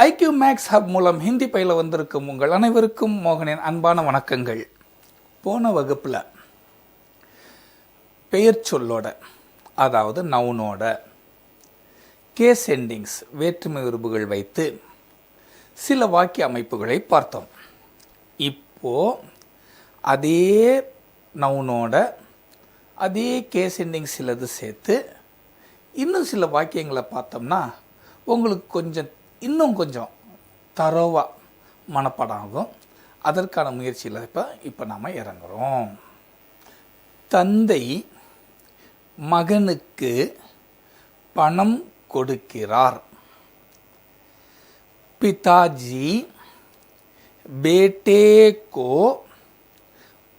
IQ maths hub மூலம் ஹிந்தி பயில வந்திருக்கும் உங்கள் அனைவருக்கும் மோகனின் அன்பான வணக்கங்கள். போன வகுப்பில் பெயர் சொல்லோட, அதாவது நவுனோட கேஸ் எண்டிங்ஸ் வேற்றுமை உருபுகள் வைத்து சில வாக்கிய அமைப்புகளை பார்த்தோம். இப்போ அதே நவுனோட அதே கேஸ் எண்டிங்ஸ் சிலது சேர்த்து இன்னும் சில வாக்கியங்களை பார்த்தோம்னா உங்களுக்கு இன்னும் கொஞ்சம் தரோவாக மனப்பாடம் ஆகும். அதற்கான முயற்சியில் இப்போ நாம் இறங்குறோம். தந்தை மகனுக்கு பணம் கொடுக்கிறார். पिताजी बेटे को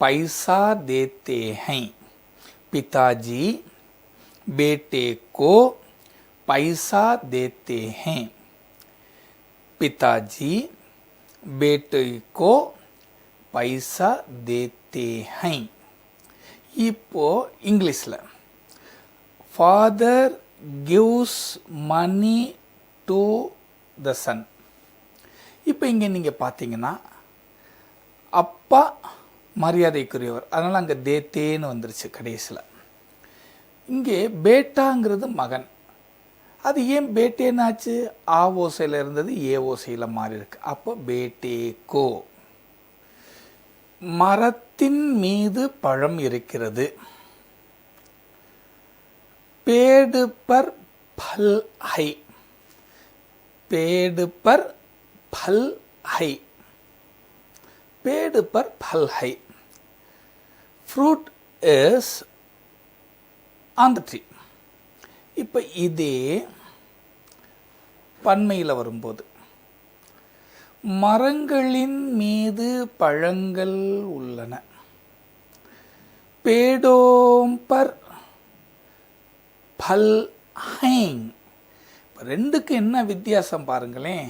पैसा देते हैं. पिताजी बेटे को पैसा देते हैं. पिताजी बेटे को पैसा देते हैं. இப்போ இங்கிலீஷில் father gives money to the son. இப்போ இங்கே நீங்கள் பார்த்தீங்கன்னா அப்பா மரியாதைக்குரியவர், அதனால் அங்கே தேத்தேன்னு வந்துருச்சு கடைசியில். இங்கே பேட்டாங்கிறது மகன். அது ஏன் பேட்டேன்னு ஆச்சு? ஆ ஓசையில் இருந்தது ஏ ஓசையில் மாறி இருக்கு. அப்போ பேட்டேக்கோ. மரத்தின் மீது பழம் இருக்கிறது. பேடு பர் பல் ஹை. பேடு பர் பல் ஹை. பேடு பர் பல் high. Fruit is on the tree. இப்போ இதே பன்மையில் வரும்போது மரங்களின் மீது பழங்கள் உள்ளன. பேடோம் பர் பல் ஹைங். ரெண்டுக்கு என்ன வித்தியாசம் பாருங்களேன்.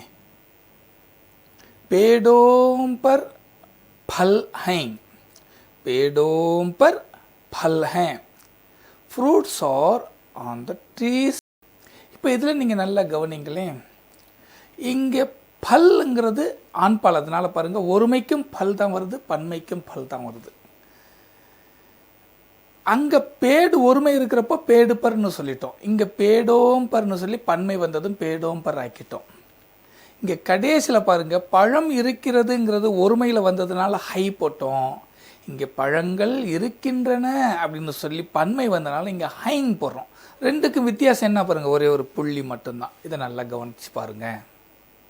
பேடோம் பர் பல் ஹைங், பேடோம் பர் பல் ஹைங். Fruits are on the trees. இப்போ இதில் நீங்கள் நல்லா கவனிங்களேன். இங்கே பல்ங்கிறது ஆண்பால், அதனால பாருங்கள் ஒருமைக்கும் பல் தான் வருது, பன்மைக்கும் பல் தான் வருது. அங்கே பேடு ஒருமை இருக்கிறப்போ பேடு பர்னு சொல்லிட்டோம். இங்கே பேடோம் பர்னு சொல்லி பன்மை வந்ததும் பேடோம் பர் ஆக்கிட்டோம். இங்கே கடைசியில் பாருங்கள் பழம் இருக்கிறதுங்கிறது ஒருமையில் வந்ததுனால ஹை போட்டோம். இங்கே பழங்கள் இருக்கின்றன அப்படின்னு சொல்லி பன்மை வந்தனால இங்கே ஹைங் போடுறோம். ரெண்டுக்கும் வித்தியாசம் என்ன பாருங்கள், ஒரே ஒரு புள்ளி மட்டும்தான். இதை நல்லா கவனிச்சு பாருங்கள்.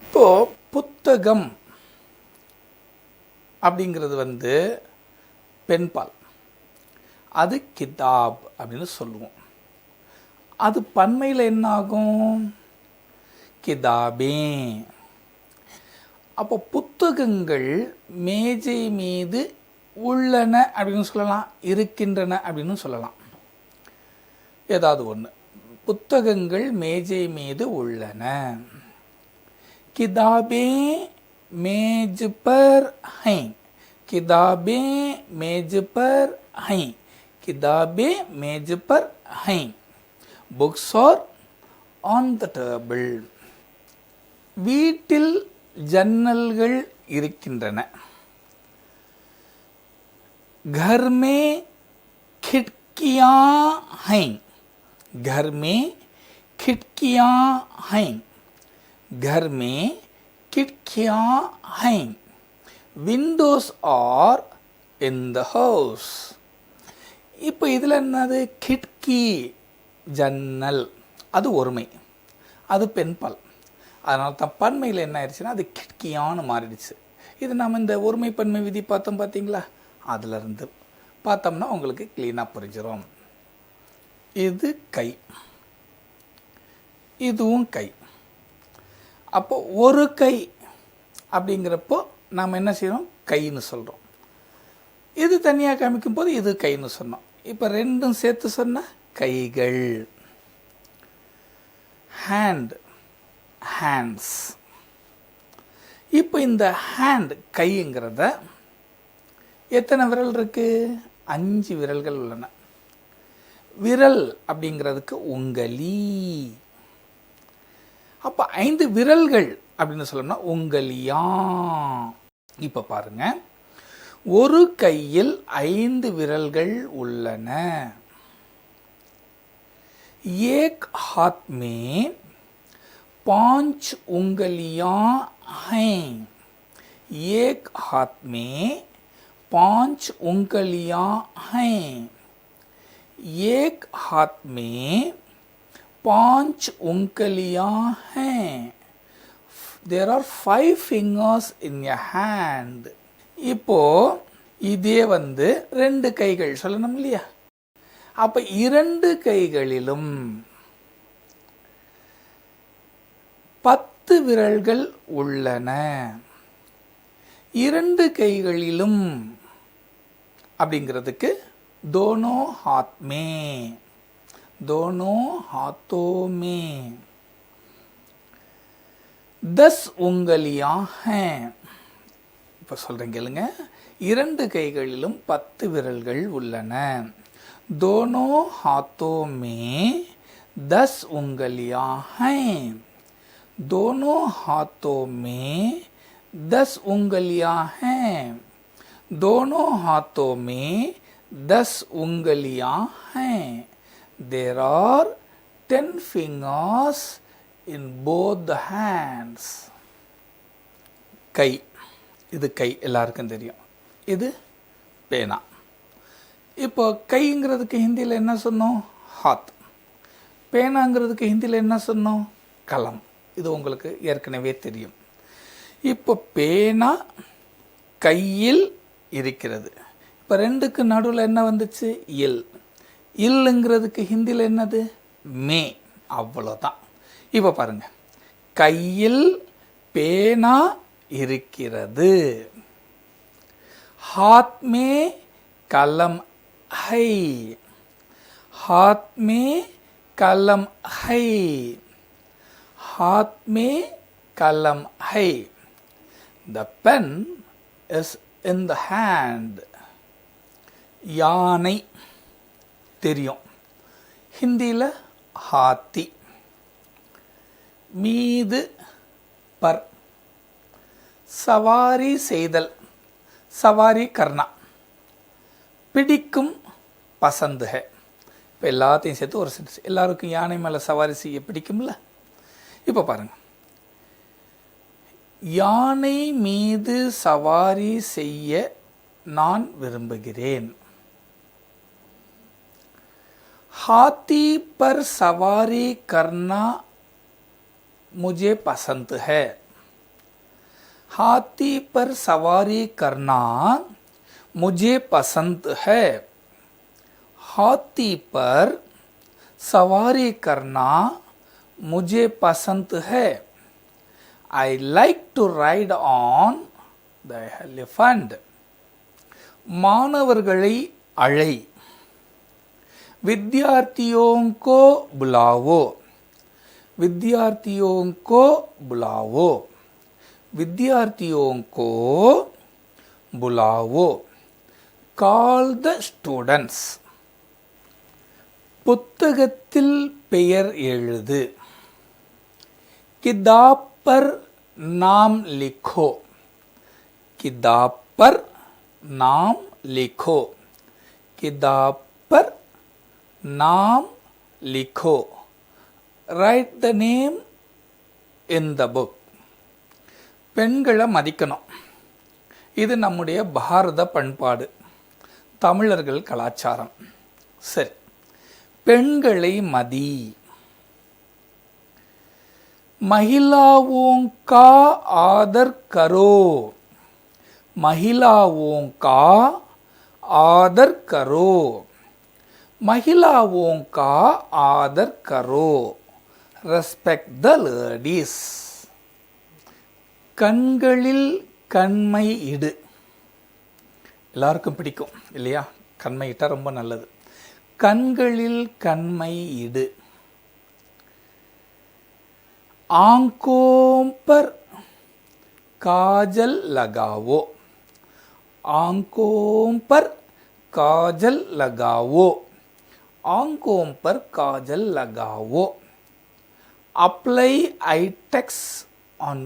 இப்போது புத்தகம் அப்படிங்கிறது பெண்பால், அது கிதாப் அப்படின்னு சொல்லுவோம். அது பன்மையில் என்ன ஆகும்? கிதாபே. அப்போ புத்தகங்கள் மேஜை மீது உள்ளன அப்படின்னு சொல்லலாம், இருக்கின்றன அப்படின்னு சொல்லலாம். ஏதாவது ஒன்று. புத்தகங்கள் மேஜை மீது உள்ளன. கிதாபே மேஜ் பர் ஹை. கிதாபே மேஜ் பர் ஹை. கிதாபே மேஜ் பர் ஹை. Books are on the table. வீட்டில் ஜன்னல்கள் இருக்கின்றன. घर में खिड़कियां हैं. घर में खिड़कियां हैं. घर में खिड़कियां हैं. windows are in the house. இப்போ இதில் என்னது? கிட்கி ஜன்னல், அது ஒருமை, அது பெண்பால். அதனால தான் பன்மையில் என்ன ஆயிடுச்சுன்னா அது கிட்கியான்னு மாறிடுச்சு. இது நாம் இந்த ஒருமை பன்மை விதி பார்த்தோம் பார்த்தீங்களா? அதிலிருந்து பார்த்தோம்னா உங்களுக்கு கிளீனாக புரிஞ்சிடும். இது கை, இதுவும் கை. அப்போ ஒரு கை அப்படிங்கிறப்போ நாம் என்ன செய்யணும்? கைன்னு சொல்கிறோம். இது தனியாக காமிக்கும் போது இது கைன்னு சொன்னோம். இப்போ ரெண்டும் சேர்த்து சொன்னால் கைகள். Hand, hands. இப்போ இந்த ஹேண்ட் கைங்கிறத எத்தனை விரல் இருக்கு? 5 விரல்கள் உள்ளன. விரல் அப்படிங்கிறதுக்கு உங்களி. அப்போ 5 விரல்கள் அப்படின்னு சொல்லணும்னா உங்கலியா. இப்போ பாருங்க, ஒரு கையில் 5 விரல்கள் உள்ளன. एक हाथ में 5 उंगलियां हैं. एक हाथ में 5 उंगलियां हैं. एक हाथ में 5 उंगलियां हैं. There are 5 fingers in your hand. இப்போ இதே 2 கைகள் சொல்லணும் இல்லையா? அப்ப 2 கைகளிலும் 10 விரல்கள் உள்ளன. 2 கைகளிலும் அப்படிங்கிறதுக்கு दोनों हाथ में, दोनों हाथों में 10 उंगलियां हैं. இப்போ சொல்றேன் கேளுங்க. 2 கைகளிலும் 10 விரல்கள் உள்ளன. दोनों हाथों में 10 उंगलियां हैं. दोनों हाथों में 10 उंगलियां हैं. दोनों हाथों में 10 उंगलियां हैं. There are 10 fingers in both the hands. கை, இது கை எல்லாருக்கும் தெரியும். இது பேனா. இப்போ கைங்கிறதுக்கு ஹிந்தியில் என்ன சொன்னோம்? ஹாத். பேனாங்கிறதுக்கு ஹிந்தியில் என்ன சொன்னோம்? கலம். இது உங்களுக்கு ஏற்கனவே தெரியும். இப்போ பேனா கையில் இருக்கிறது. இப்போ 2க்கு நடுவில் என்ன வந்துச்சு? இல். இல்லுங்கிறதுக்கு ஹிந்தியில் என்னது? மே. அவ்வளோதான். இப்போ பாருங்க, கையில் பேனா இருக்கிறது. हाथ में कलम है. हाथ में कलम है. हाथ में कलम है. The pen is in the hand. யானை தெரியும். ஹிந்தியில் ஹாத்தி. மீது பர். சவாரி செய்தல், சவாரி கர்னா. பிடிக்கும் பசந்து है. இப்போ எல்லாத்தையும் சேர்த்து ஒரு சென்டென்ஸ். எல்லாருக்கும் யானை மேலே சவாரி செய்ய பிடிக்கும்ல? இப்போ பாருங்க, யானை மீது சவாரி செய்ய நான் விரும்புகிறேன். हाथी पर सवारी करना मुझे पसंद है. हाथी पर सवारी करना मुझे पसंद है. हाथी पर सवारी करना मुझे पसंद है. I like to ride on the elephant. मानवर्களை அழை. विद्यार्थियों को बुलाओ. विद्यार्थियों को बुलाओ. विद्यार्थियों को बुलाओ. Call the students. புத்தகத்தில் பெயர் எழுது. किताब पर नाम लिखो. किताब पर नाम लिखो. किताब पर नाम लिखो. Write the name in the book. பெண்களை மதிக்கணும். இது நம்முடைய பாரத பண்பாடு, தமிழர்கள் கலாச்சாரம். சரி, பெண்களை மதி. महिलाओं का आदर करो. महिलाओं का आदर करो. महिलाओं का आदर करो. Respect the ladies. கண்களில் கண்மை இடு. எல்லாருக்கும் பிடிக்கும் இல்லையா? கண்மை இட்டா ரொம்ப நல்லது. கண்களில் கண்மை இடு. आंखों पर काजल लगाओ. आंखों पर काजल लगाओ. आंखों पर काजल लगाओ. Apply Itex on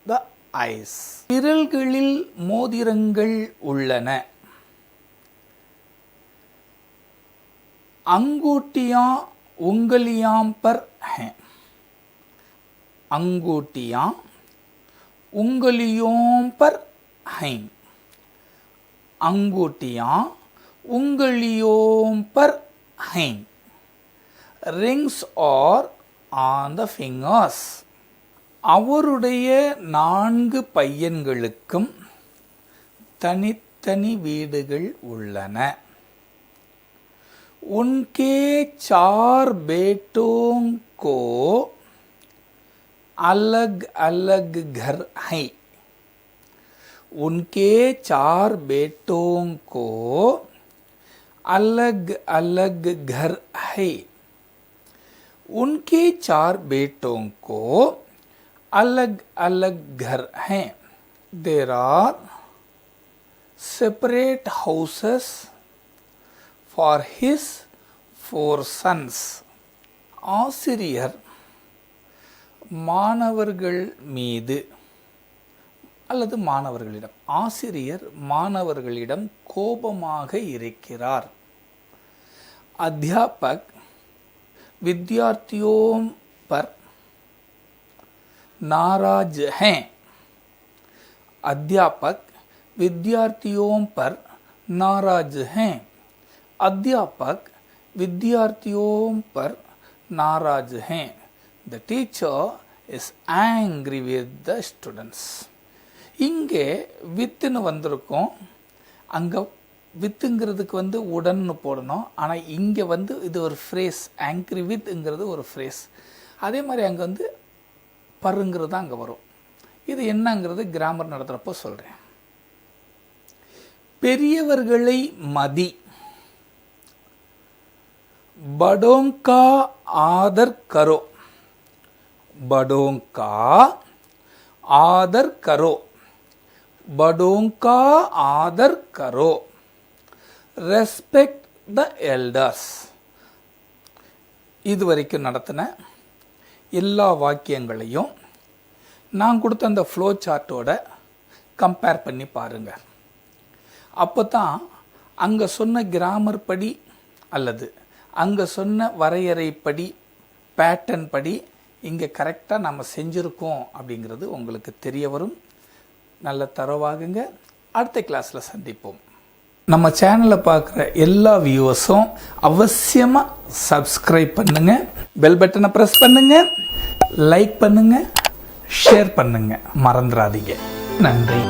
the eyes. விரல்களில் மோதிரங்கள் உள்ளன. अंगूठियां उंगलियां पर हैं. अंगूठियां उंगलियों पर हैं. अंगूठियां उंगलियों पर हैं. Rings are on the fingers. அவருடைய 4 பையன்களுக்கும் தனித்தனி வீடுகள் உள்ளன. उनके 4 बेटों को अलग अलग घर हैं. उनके 4 बेटों को अलग अलग घर है. उनके 4 बेटों को अलग अलग घर हैं. There are separate houses for his 4 sons. ஆசிரியர் மாணவர்கள் மீது அல்லது மாணவர்களிடம் ஆசிரியர் மாணவர்களிடம் கோபமாக இருக்கிறார். अध्यापक विद्यार्थियों पर नाराज हैं. अध्यापक विद्यार्थियों पर नाराज हैं. अध्यापक विद्यार्थियों पर नाराज हैं. The teacher is angry with the students. இங்கே வித்துன்னு வந்திருக்கும். அங்கே வித்துங்கிறதுக்கு உடன்னு போடணும். ஆனால் இங்கே இது ஒரு ஃப்ரேஸ். ஆங்க்ரி வித்ங்கிறது ஒரு ஃப்ரேஸ். அதே மாதிரி அங்கே பருங்கிறது தான் அங்கே வரும். இது என்னங்கிறது கிராமர் நடத்துகிறப்போ சொல்கிறேன். பெரியவர்களை மதி. बड़ों का आदर करो. बड़ों का आदर करो. बड़ों का आदर करो. Respect the elders. இதுவரைக்கும் நடத்தின எல்லா வாக்கியங்களையும் நான் கொடுத்த அந்த ஃப்ளோ சார்ட்டோட கம்பேர் பண்ணி பாருங்கள். அப்போ தான் அங்கே சொன்ன கிராமர் படி அல்லது அங்கே சொன்ன வரையறைப்படி பேட்டர்ன் படி இங்கே கரெக்டாக நம்ம செஞ்சுருக்கோம் அப்படிங்கிறது உங்களுக்கு தெரிய வரும். நல்ல தரவாகுங்க. அடுத்த கிளாஸில் சந்திப்போம். நம்ம சேனலை பார்க்குற எல்லா வியூவர்ஸும் அவசியமாக சப்ஸ்கிரைப் பண்ணுங்கள், பெல் பட்டனை ப்ரெஸ் பண்ணுங்கள், லைக் பண்ணுங்கள், ஷேர் பண்ணுங்கள், மறந்துடாதீங்க. நன்றி.